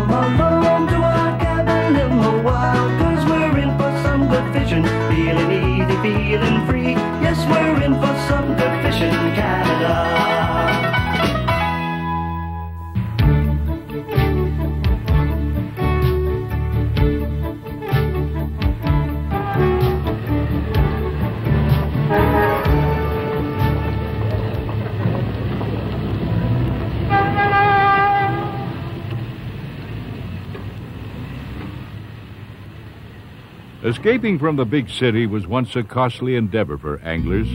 come along to our cabin in the wild, 'cause we're in for some good fishing, feeling easy, feeling free. Yes, we're in for some good fishing, Canada. Escaping from the big city was once a costly endeavor for anglers.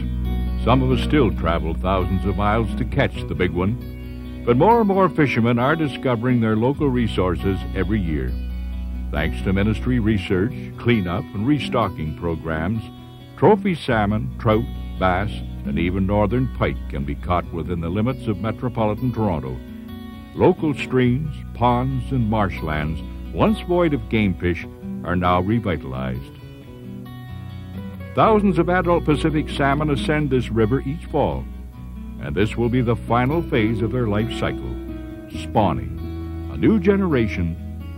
Some of us still travel thousands of miles to catch the big one. But more and more fishermen are discovering their local resources every year. Thanks to ministry research, cleanup, and restocking programs, trophy salmon, trout, bass, and even northern pike can be caught within the limits of metropolitan Toronto. Local streams, ponds, and marshlands, once void of game fish, are now revitalized. Thousands of adult Pacific salmon ascend this river each fall, and this will be the final phase of their life cycle, spawning, a new generation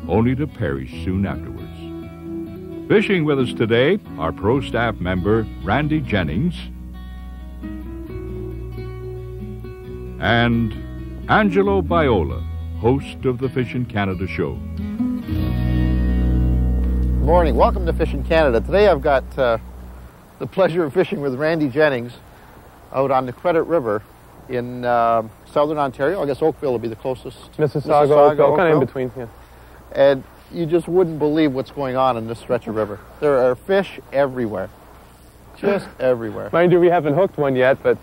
only to perish soon afterwards. Fishing with us today, our pro staff member, Randy Jennings, and Angelo Viola, host of the Fishin' Canada show. Good morning. Welcome to Fishin' Canada. Today I've got the pleasure of fishing with Randy Jennings out on the Credit River in southern Ontario. I guess Oakville will be the closest. Mississauga, Oakville, kind of in between, yeah. And you just wouldn't believe what's going on in this stretch of river. There are fish everywhere. Just everywhere. Mind you, we haven't hooked one yet, but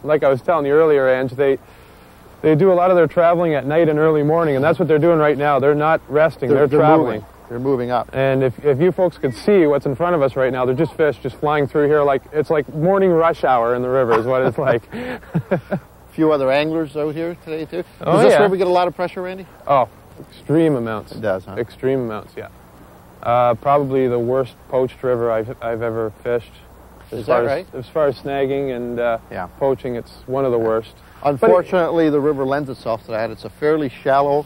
like I was telling you earlier, Ange, they do a lot of their traveling at night and early morning, and that's what they're doing right now. They're not resting, they're traveling. They're moving up. And if you folks could see what's in front of us right now, they're just fish just flying through here. It's like morning rush hour in the river is what it's like. A few other anglers out here today, too. Oh, Does this river get a lot of pressure, Randy? Oh, extreme amounts. It does, huh? Extreme amounts, yeah. Probably the worst poached river I've ever fished. Is that right? As far as snagging and poaching, it's one of the worst. Unfortunately, the river lends itself to that. It's a fairly shallow,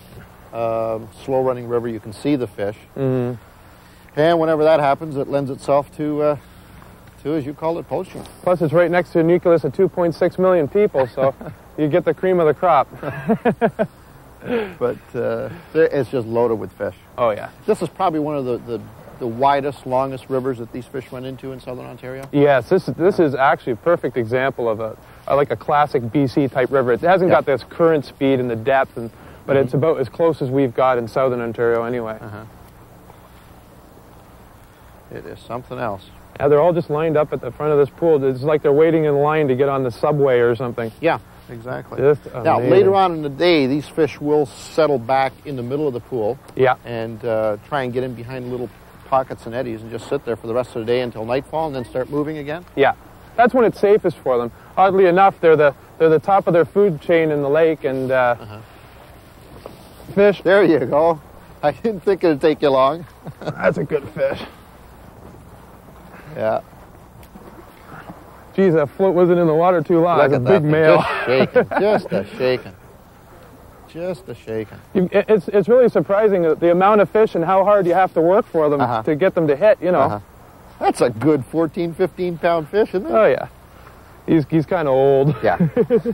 slow-running river. You can see the fish. Mm-hmm. And whenever that happens, it lends itself to, as you call it, poaching. Plus, it's right next to a nucleus of 2.6 million people, so you get the cream of the crop. But it's just loaded with fish. Oh, yeah. This is probably one of the widest, longest rivers that these fish run into in southern Ontario. Yes, this is actually a perfect example of like a classic BC type river. It hasn't got this current speed and the depth, but it's about as close as we've got in southern Ontario anyway. It is something else. Yeah, they're all just lined up at the front of this pool. It's like they're waiting in line to get on the subway or something. Yeah, exactly. Now, later on in the day, these fish will settle back in the middle of the pool. Yeah. And try and get in behind little pockets and eddies and just sit there for the rest of the day until nightfall and then start moving again. Yeah, that's when it's safest for them. Oddly enough, they're the top of their food chain in the lake, and fish. There you go. I didn't think it'd take you long. That's a good fish. Yeah. Geez, that float wasn't in the water too long. Look That's a big male. Just shaking. Just a shaking. Just a shaking. It's really surprising the amount of fish and how hard you have to work for them to get them to hit, you know. That's a good 14, 15-pound fish, isn't it? Oh, yeah. He's kind of old. Yeah.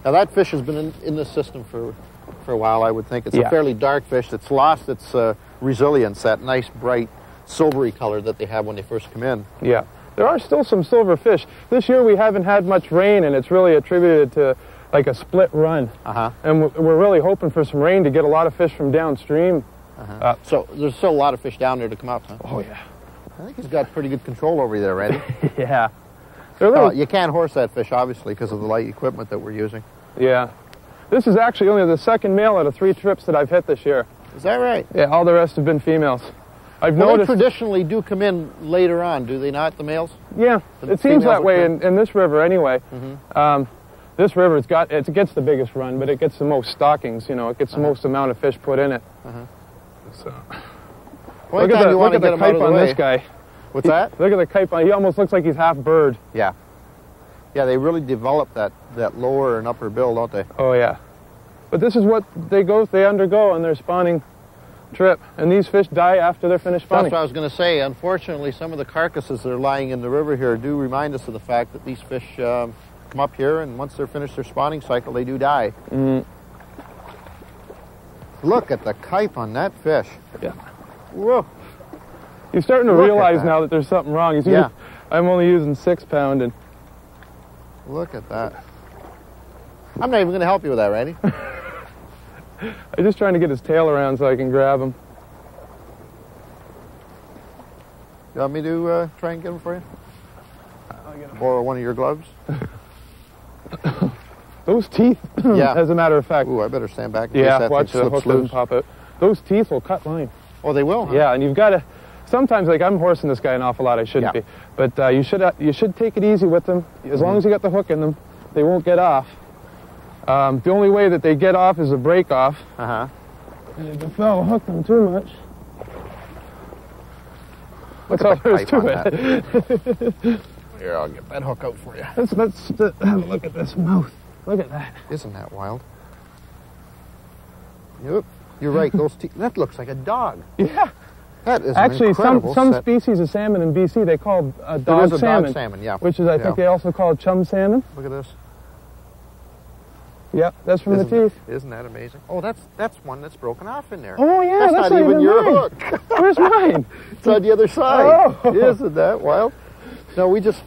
Now, that fish has been in this system for a while, I would think. It's a fairly dark fish that's lost its resilience, that nice, bright, silvery color that they have when they first come in. Yeah. There are still some silver fish. This year we haven't had much rain, and it's really attributed to like a split run. And we're really hoping for some rain to get a lot of fish from downstream. So there's still a lot of fish down there to come up, huh? Oh, yeah. I think he's got pretty good control over there, Randy. Yeah. You can't horse that fish, obviously, because of the light equipment that we're using. Yeah. This is actually only the second male out of 3 trips that I've hit this year. Is that right? Yeah, all the rest have been females. I've noticed... They traditionally do come in later on, do they not, the males? Yeah, it seems that way in this river anyway. This river, it gets the biggest run, but it gets the most stockings, you know. It gets the most amount of fish put in it. So. Look at the kite on this guy. What's that? Look at the kite on. He almost looks like he's half bird. Yeah. Yeah, they really develop that lower and upper bill, don't they? Oh, yeah. But this is what they undergo, and they're spawning trip. And these fish die after they're finished spawning. That's what I was going to say. Unfortunately, some of the carcasses that are lying in the river here do remind us of the fact that these fish come up here, and once they're finished their spawning cycle, they do die. Look at the kype on that fish. Yeah. Whoa. You're starting to realize now that there's something wrong. Yeah. I'm only using 6 pound, and look at that. I'm not even going to help you with that, Randy. I'm just trying to get his tail around so I can grab him. You want me to try and get him for you? Borrow one of your gloves? Those teeth, as a matter of fact. Ooh, I better stand back. Yeah, watch the hook doesn't pop out. Those teeth will cut line. Oh, they will? Huh? Yeah, and you've got to, sometimes, like, I'm horsing this guy an awful lot, I shouldn't be. But you should take it easy with them. As long as you got the hook in them, they won't get off. The only way that they get off is a break off. And if you foul hook them too much. That's all there is to it. Here, I'll get that hook out for you. Let's have a look at this mouth. Look at that. Isn't that wild? Yep. You're right. Those teeth. That looks like a dog. Yeah. That is actually incredible some species of salmon in BC they call dog salmon. Dog salmon, yeah. Which is I think they also call chum salmon. Look at this. Yep, that's from the teeth. Isn't that amazing? Oh, that's one that's broken off in there. Oh yeah, that's not even your hook. Where's mine? It's on the other side. Oh. Isn't that wild? No, we just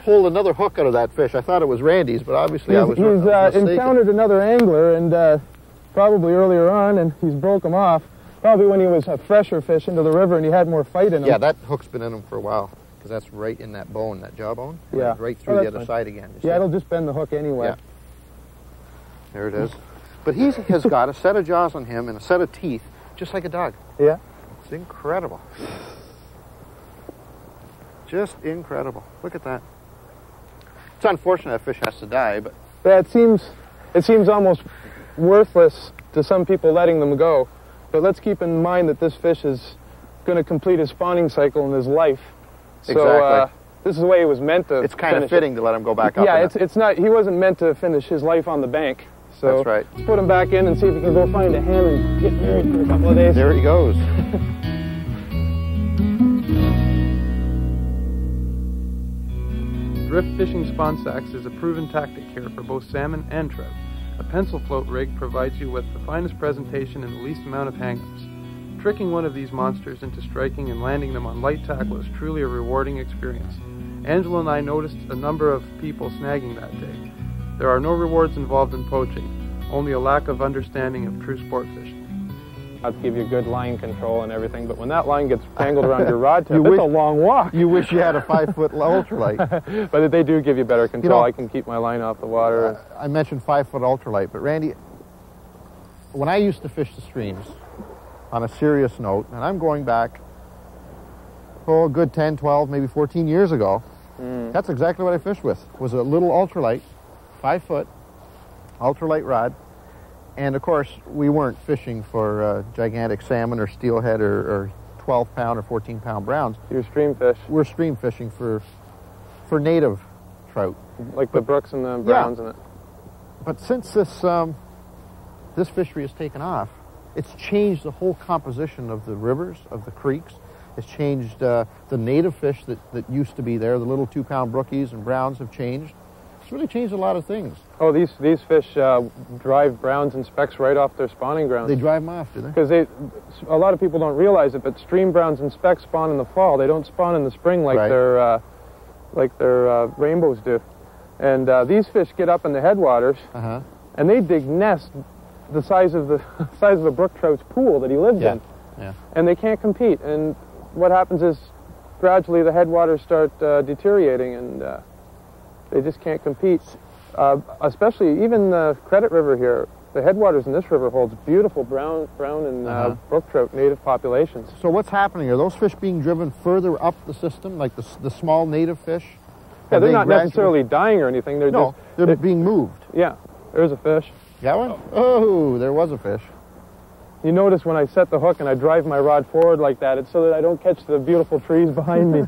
pulled another hook out of that fish. I thought it was Randy's, but obviously I was He's encountered another angler, and probably earlier on, and he's broke him off. Probably when he was a fresher fish into the river and he had more fight in him. Yeah, that hook's been in him for a while, because that's right in that bone, that jawbone. Yeah. Right through the other side again. Yeah, it'll just bend the hook anyway. Yeah. There it is. But he has got a set of jaws on him and a set of teeth, just like a dog. Yeah. It's incredible. Just incredible. Look at that. It's unfortunate that fish has to die, but... Yeah, it seems almost worthless to some people letting them go. But let's keep in mind that this fish is going to complete his spawning cycle in his life. So, exactly. This is the way he was meant to It's kind of fitting to let him go back up. Yeah, it's not, he wasn't meant to finish his life on the bank. So that's right. Let's put him back in and see if we can go find a hen and get married for a couple of days. There he goes. Drift fishing spawn sacks is a proven tactic here for both salmon and trout. A pencil float rig provides you with the finest presentation and the least amount of hang-ups. Tricking one of these monsters into striking and landing them on light tackle is truly a rewarding experience. Angelo and I noticed a number of people snagging that day. There are no rewards involved in poaching, only a lack of understanding of true sport fishing. I'll give you good line control and everything, but when that line gets tangled around your rod tip, it's a long walk. You wish you had a 5-foot ultralight. But they do give you better control. I can keep my line off the water. I mentioned 5-foot ultralight, but Randy, when I used to fish the streams, on a serious note, and I'm going back, a good 10, 12, maybe 14 years ago, that's exactly what I fished with, was a little ultralight, 5-foot ultralight rod. And of course, we weren't fishing for gigantic salmon or steelhead or 12-pound or 14-pound browns. You're stream fish. We're stream fishing for native trout, like the brooks and the browns in it. But since this fishery has taken off, it's changed the whole composition of the rivers, of the creeks. It's changed the native fish that used to be there. The little 2-pound brookies and browns have changed. It's really changed a lot of things. Oh, these fish drive browns and specks right off their spawning grounds. They drive them off, do they? Because a lot of people don't realize it, but stream browns and specks spawn in the fall. They don't spawn in the spring like their rainbows do. And these fish get up in the headwaters, and they dig nests the size of the brook trout's pool that he lives in. Yeah. And they can't compete. And what happens is gradually the headwaters start deteriorating, and they just can't compete. Especially even the Credit River here, the headwaters in this river holds beautiful brown and brook trout native populations. So what's happening? Are those fish being driven further up the system, like the small native fish? Yeah, they're not necessarily dying or anything. They're being moved. Yeah, there's a fish. Got one? Oh, there was a fish. You notice when I set the hook and I drive my rod forward like that, it's so that I don't catch the beautiful trees behind me.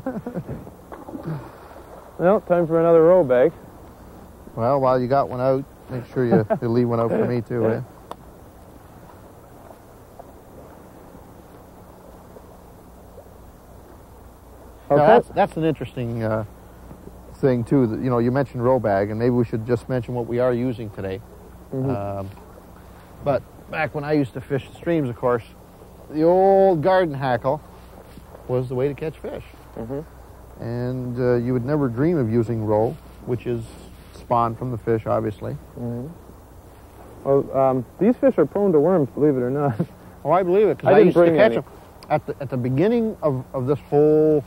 Well, time for another roll bag. Well, while you got one out, make sure you leave one out for me too, eh? Now, that's an interesting thing too. That, you know, you mentioned row bag, and maybe we should just mention what we are using today. But back when I used to fish the streams, of course, the old garden hackle was the way to catch fish. And you would never dream of using roe, which is spawned from the fish, obviously. Well, these fish are prone to worms, believe it or not. Oh, I believe it, because I used to catch them. At the beginning of this whole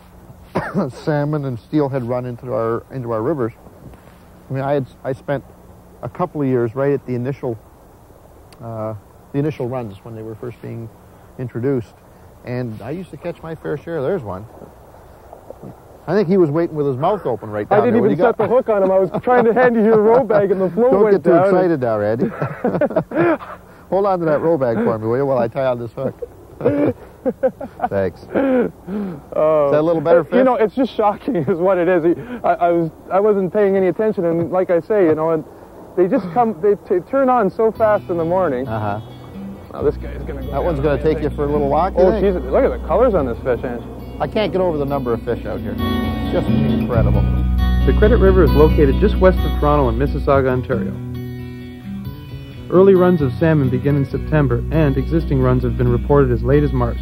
salmon and steelhead run into our rivers, I mean, I spent a couple of years right at the initial runs when they were first being introduced, and I used to catch my fair share. There's one. I think he was waiting with his mouth open right down there. I didn't even set the hook on him. I was trying to hand you your row bag, and the float went down. Don't get too excited now, Randy. Hold on to that row bag for me, will you, while I tie on this hook. Thanks. Is that a little better fish? You know, it's just shocking is what it is. I wasn't paying any attention, and like I say, you know, and they just come, they turn on so fast in the morning. Now this guy's going to go. That one's going to take you for a little walk, Oh, Jesus, look at the colors on this fish, Ange. I can't get over the number of fish out here. It's just incredible. The Credit River is located just west of Toronto in Mississauga, Ontario. Early runs of salmon begin in September, and existing runs have been reported as late as March.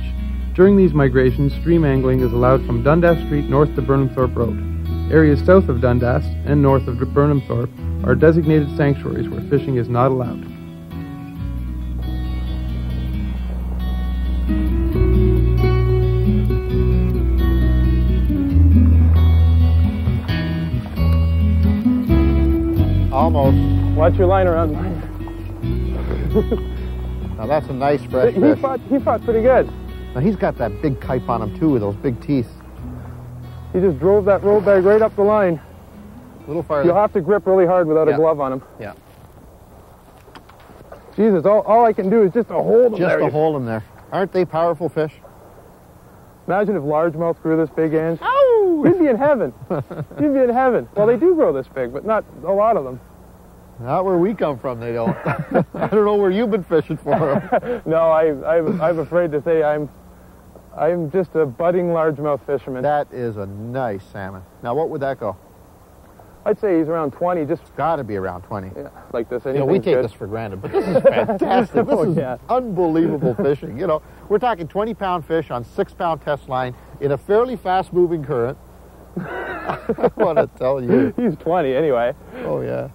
During these migrations, stream angling is allowed from Dundas Street north to Burnhamthorpe Road. Areas south of Dundas and north of Burnhamthorpe are designated sanctuaries where fishing is not allowed. Almost. Watch your line around. Now that's a nice fresh fish. He fought pretty good. Now he's got that big kype on him too, with those big teeth. He just drove that row bag right up the line. A little farther. You'll have to grip really hard without a glove on him. Yeah. Jesus, all I can do is just to hold them there. Just to hold them there. Aren't they powerful fish? Imagine if largemouth grew this big, Ange. Ow! You'd be in heaven. You'd be in heaven. Well, they do grow this big, but not a lot of them. Not where we come from, they don't. I don't know where you've been fishing for them. No, I'm afraid to say I'm just a budding largemouth fisherman. That is a nice salmon. Now, what would that go? I'd say he's around 20. Just got to be around 20. Yeah, like this. You know, we take this for granted, but this is fantastic. This is unbelievable fishing. You know, we're talking 20-pound fish on 6-pound test line in a fairly fast-moving current. I want to tell you. He's 20 anyway. Oh, yeah.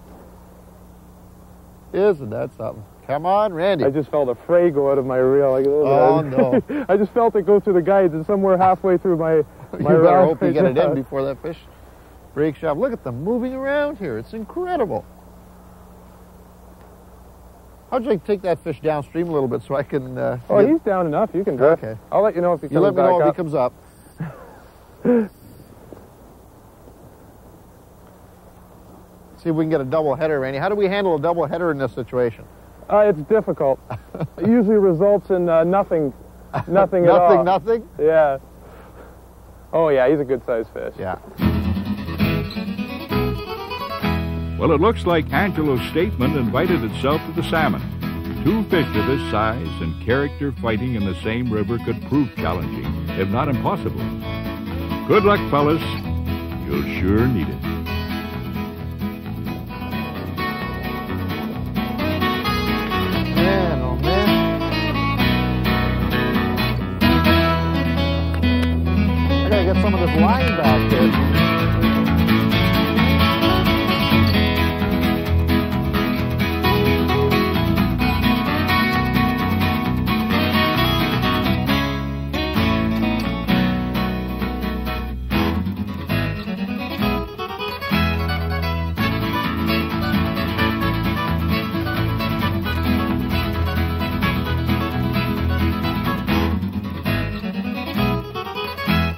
Isn't that something? Come on, Randy. I just felt a fray go out of my reel. Like, oh, no. I just felt it go through the guides, and somewhere halfway through my You better hope you get it in before that fish breaks up. Look at them moving around here. It's incredible. How'd you like to take that fish downstream a little bit so I can... oh, he's down enough. You can drift. Okay. I'll let you know if he comes back up. You let me know if he comes up. See if we can get a double header, Randy. How do we handle a double header in this situation? It's difficult. It usually results in nothing at all. Nothing? Yeah. Oh, yeah, he's a good-sized fish. Yeah. Well, it looks like Angelo's statement invited itself to the salmon. Two fish of this size and character fighting in the same river could prove challenging, if not impossible. Good luck, fellas. You'll sure need it. Man, oh man. I gotta get some of this line back here.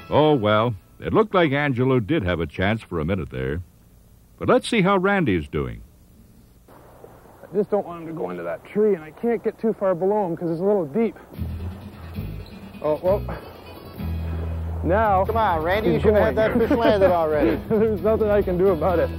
Oh, well, it looked like Angelo did have a chance for a minute there. But let's see how Randy's doing. I just don't want him to go into that tree, and I can't get too far below him because it's a little deep. Oh, well. Now... Come on, Randy, you should have had that fish landed already. There's nothing I can do about it.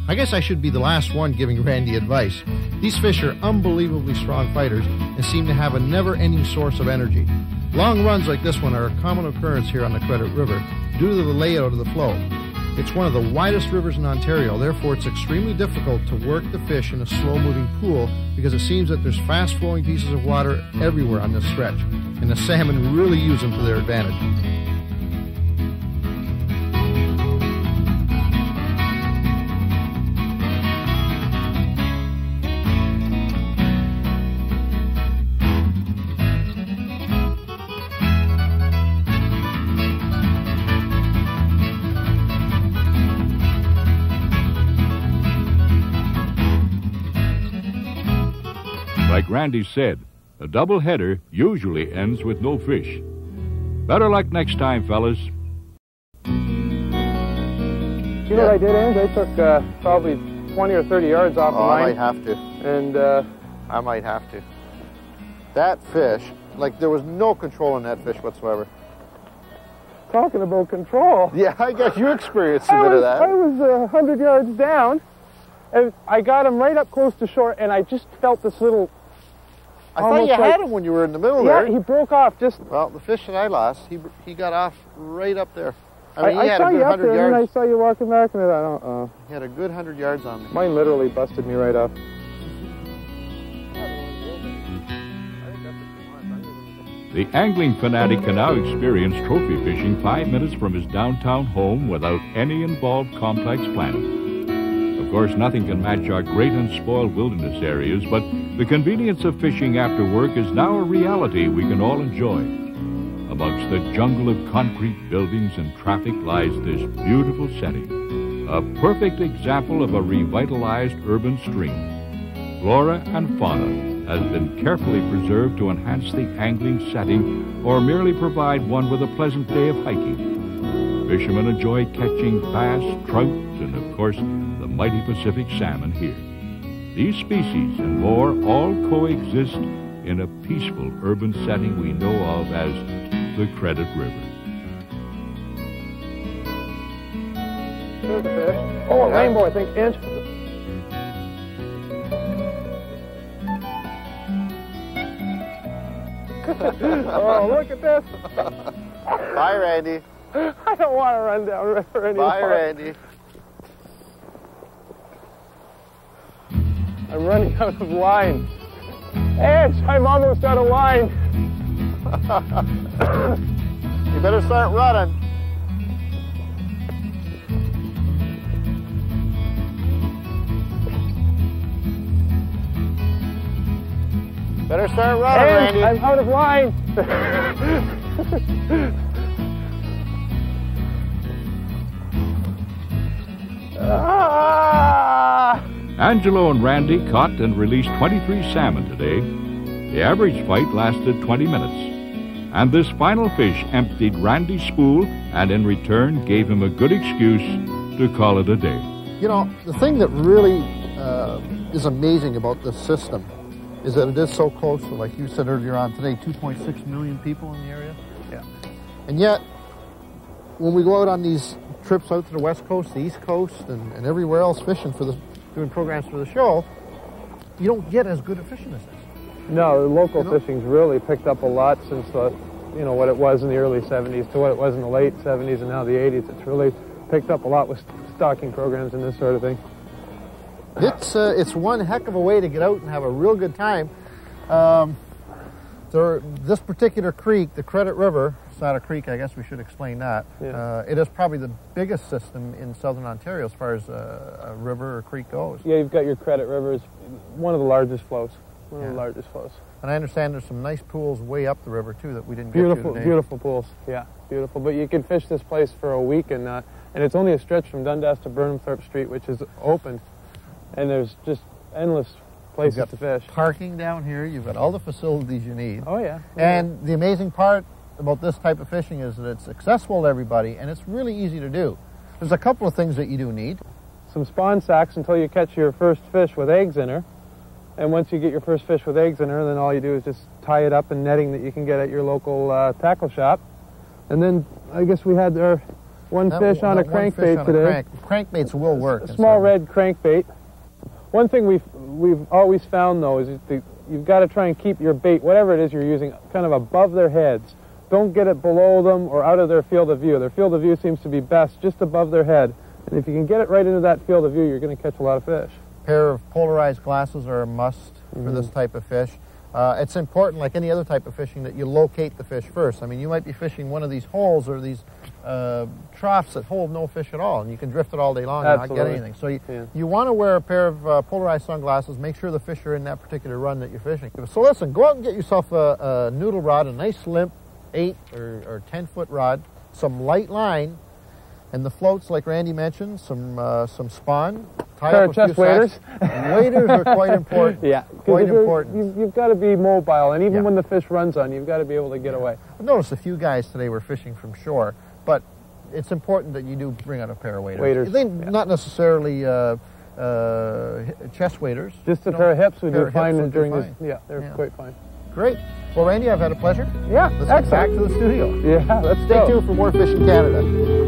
I guess I should be the last one giving Randy advice. These fish are unbelievably strong fighters and seem to have a never-ending source of energy. Long runs like this one are a common occurrence here on the Credit River due to the layout of the flow. It's one of the widest rivers in Ontario, therefore it's extremely difficult to work the fish in a slow-moving pool because it seems that there's fast-flowing pieces of water everywhere on this stretch, and the salmon really use them to their advantage. Like Randy said, a double-header usually ends with no fish. Better luck next time, fellas. You know what I did, Ange? I took probably 20 or 30 yards off the line. I might have to. And I might have to. That fish, like there was no control on that fish whatsoever. talking about control. Yeah, I guess you experienced a bit of that. I was 100 yards down, and I got him right up close to shore, and I just felt this little... I thought you had him when you were in the middle there. Yeah, he broke off just... Well, the fish that I lost, he got off right up there. I mean, he had a good 100 yards. And then I saw you walking back, and I thought, He had a good 100 yards on me. Mine literally busted me right off. The angling fanatic can now experience trophy fishing 5 minutes from his downtown home without any involved complex planning. Of course, nothing can match our great and spoiled wilderness areas, but the convenience of fishing after work is now a reality we can all enjoy. Amongst the jungle of concrete buildings and traffic lies this beautiful setting, a perfect example of a revitalized urban stream. Flora and fauna has been carefully preserved to enhance the angling setting or merely provide one with a pleasant day of hiking. Fishermen enjoy catching bass, trout, and of course, the mighty Pacific salmon here. These species and more all coexist in a peaceful urban setting we know of as the Credit River. There's a fish. Oh, a rainbow, I think, Inch. Oh, look at this. Bye, Randy. I don't want to run down river anymore. Bye, Randy. I'm running out of line. Edge, I'm almost out of line. You better start running. Better start running, Randy. I'm out of line. Angelo and Randy caught and released 23 salmon today. The average fight lasted 20 minutes. And this final fish emptied Randy's spool and in return gave him a good excuse to call it a day. You know, the thing that really is amazing about this system is that it is so close to, like you said earlier on today, 2.6 million people in the area. Yeah. And yet, when we go out on these trips out to the West Coast, the East Coast, and everywhere else fishing doing programs for the show, you don't get as good a fishing as this. No, the local fishing's really picked up a lot since what it was in the early 70s to what it was in the late 70s and now the 80s. It's really picked up a lot with stocking programs and this sort of thing. It's one heck of a way to get out and have a real good time. This particular creek, the Credit River, it's not a creek, I guess we should explain that. Yeah. It is probably the biggest system in southern Ontario as far as a river or creek goes. Yeah, you've got your Credit River, is one of the largest flows. One of the largest flows. And I understand there's some nice pools way up the river too that we didn't get to today. Beautiful pools, yeah, beautiful. But you can fish this place for a week and it's only a stretch from Dundas to Burnhamthorpe Street, which is open. And there's just endless places to fish. Parking down here, you've got all the facilities you need. Oh yeah. And the amazing part about this type of fishing is that it's accessible to everybody and it's really easy to do. There's a couple of things that you do need. Some spawn sacks until you catch your first fish with eggs in her. And once you get your first fish with eggs in her, then all you do is just tie it up in netting that you can get at your local tackle shop. And then I guess we had our one fish on a crankbait today. Crankbaits will work. A small red crankbait. One thing we've always found though is you've got to try and keep your bait, whatever it is you're using, kind of above their heads, don't get it below them or out of their field of view. Their field of view seems to be best just above their head. And if you can get it right into that field of view, you're going to catch a lot of fish. A pair of polarized glasses are a must for this type of fish. It's important, like any other type of fishing, that you locate the fish first. I mean, you might be fishing one of these holes or these troughs that hold no fish at all, and you can drift it all day long and not get anything. So you want to wear a pair of polarized sunglasses, make sure the fish are in that particular run that you're fishing. So listen, go out and get yourself a noodle rod, a nice limp 8 or 10-foot rod, some light line, and the floats, like Randy mentioned, some spawn. Pair of chest waders. Waders are quite important. Yeah, quite important. You've got to be mobile, and even when the fish runs on you, you've got to be able to get away. I noticed a few guys today were fishing from shore, but it's important that you do bring out a pair of waders. Not necessarily chest waders. Just a pair of hips would do fine during this. Yeah, they're quite fine. Great. Well, Randy, I've had a pleasure. Yeah, let's get back to the studio. Yeah, let's Stay tuned for more Fish in Canada.